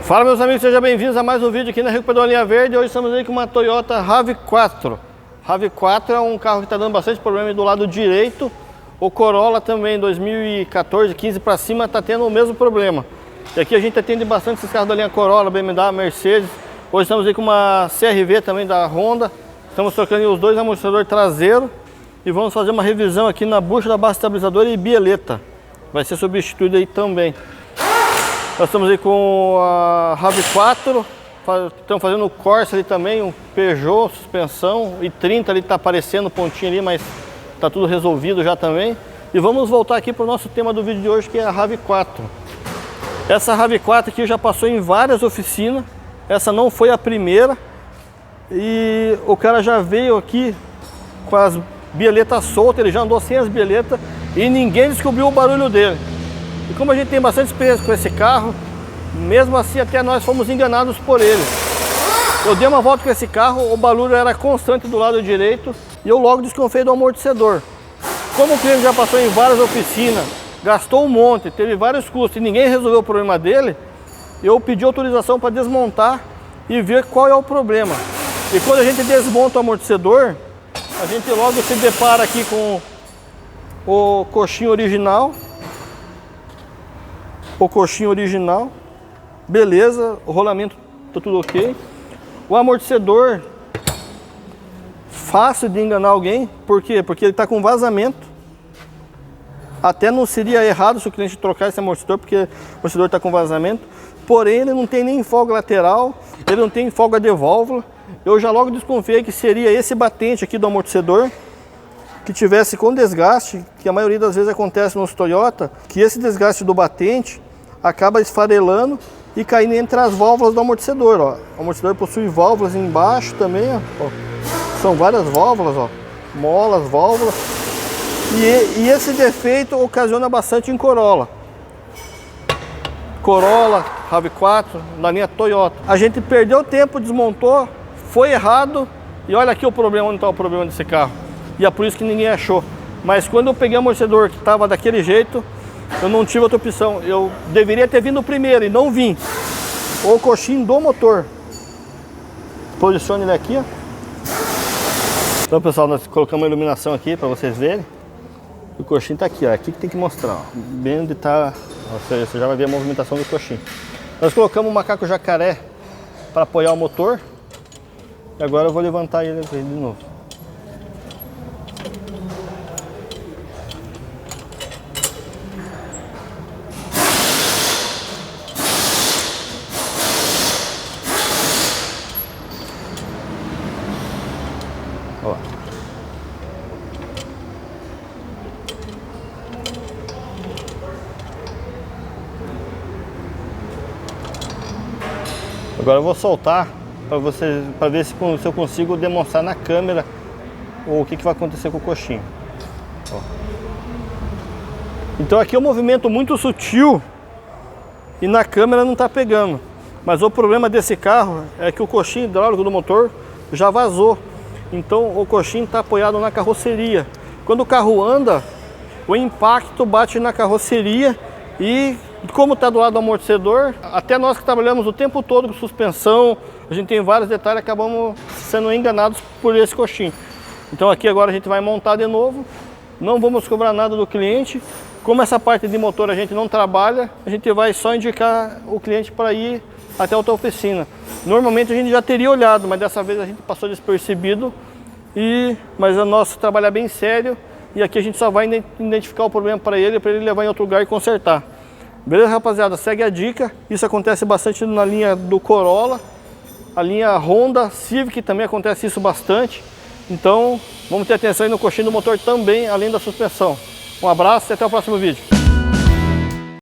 Fala, meus amigos, sejam bem-vindos a mais um vídeo aqui na Recuperadora Linha Verde. Hoje estamos aí com uma Toyota RAV4. RAV4 é um carro que está dando bastante problema do lado direito. O Corolla também, 2014, 15 para cima, está tendo o mesmo problema. E aqui a gente atende bastante esses carros da linha Corolla, BMW, Mercedes. Hoje estamos aí com uma CR-V também da Honda. Estamos trocando os dois amortecedores traseiros. E vamos fazer uma revisão aqui na bucha da base estabilizadora e bieleta. Vai ser substituído aí também. Nós estamos aí com a RAV4, estamos fazendo o Corsa ali também, um Peugeot, suspensão, e 30 ali está aparecendo pontinho ali, mas está tudo resolvido já também. E vamos voltar aqui para o nosso tema do vídeo de hoje, que é a RAV4. Essa RAV4 aqui já passou em várias oficinas, essa não foi a primeira, e o cara já veio aqui com as bieletas soltas, ele já andou sem as bieletas e ninguém descobriu o barulho dele. E como a gente tem bastante experiência com esse carro, mesmo assim até nós fomos enganados por ele. Eu dei uma volta com esse carro, o barulho era constante do lado direito e eu logo desconfiei do amortecedor. Como o cliente já passou em várias oficinas, gastou um monte, teve vários custos e ninguém resolveu o problema dele, eu pedi autorização para desmontar e ver qual é o problema. E quando a gente desmonta o amortecedor, a gente logo se depara aqui com o coxinho original. O coxinho original, beleza, o rolamento tá tudo ok. O amortecedor, fácil de enganar alguém, por quê? Porque ele está com vazamento. Até não seria errado se o cliente trocar esse amortecedor, porque o amortecedor está com vazamento. Porém, ele não tem nem folga lateral, ele não tem folga de válvula. Eu já logo desconfiei que seria esse batente aqui do amortecedor, que tivesse com desgaste, que a maioria das vezes acontece nos Toyota, que esse desgaste do batente acaba esfarelando e caindo entre as válvulas do amortecedor, ó. O amortecedor possui válvulas embaixo também, ó. São várias válvulas, ó. Molas, válvulas. E esse defeito ocasiona bastante em Corolla. Corolla, RAV4, na linha Toyota. A gente perdeu tempo, desmontou, foi errado e olha aqui o problema, onde está o problema desse carro. E é por isso que ninguém achou. Mas quando eu peguei o amortecedor que estava daquele jeito, eu não tive outra opção. Eu deveria ter vindo primeiro e não vim. O coxinho do motor. Posicione ele aqui, ó. Então, pessoal, nós colocamos a iluminação aqui para vocês verem. O coxinho está aqui, ó. Aqui que tem que mostrar, ó. Bem onde está. Você já vai ver a movimentação do coxinho. Nós colocamos o macaco jacaré para apoiar o motor. E agora eu vou levantar ele de novo. Ó. Agora eu vou soltar para ver se eu consigo demonstrar na câmera o que vai acontecer com o coxinho. Ó. Então aqui é um movimento muito sutil e na câmera não está pegando. Mas o problema desse carro é que o coxinho hidráulico do motor já vazou. Então o coxinho está apoiado na carroceria. Quando o carro anda, o impacto bate na carroceria e como está do lado do amortecedor, até nós que trabalhamos o tempo todo com suspensão, a gente tem vários detalhes, acabamos sendo enganados por esse coxinho. Então aqui agora a gente vai montar de novo, não vamos cobrar nada do cliente. Como essa parte de motor a gente não trabalha, a gente vai só indicar o cliente para ir até outra oficina. Normalmente a gente já teria olhado, mas dessa vez a gente passou despercebido. Mas o nosso trabalho é bem sério e aqui a gente só vai identificar o problema para ele levar em outro lugar e consertar. Beleza, rapaziada? Segue a dica. Isso acontece bastante na linha do Corolla. A linha Honda Civic também acontece isso bastante. Então, vamos ter atenção aí no coxinho do motor também, além da suspensão. Um abraço e até o próximo vídeo.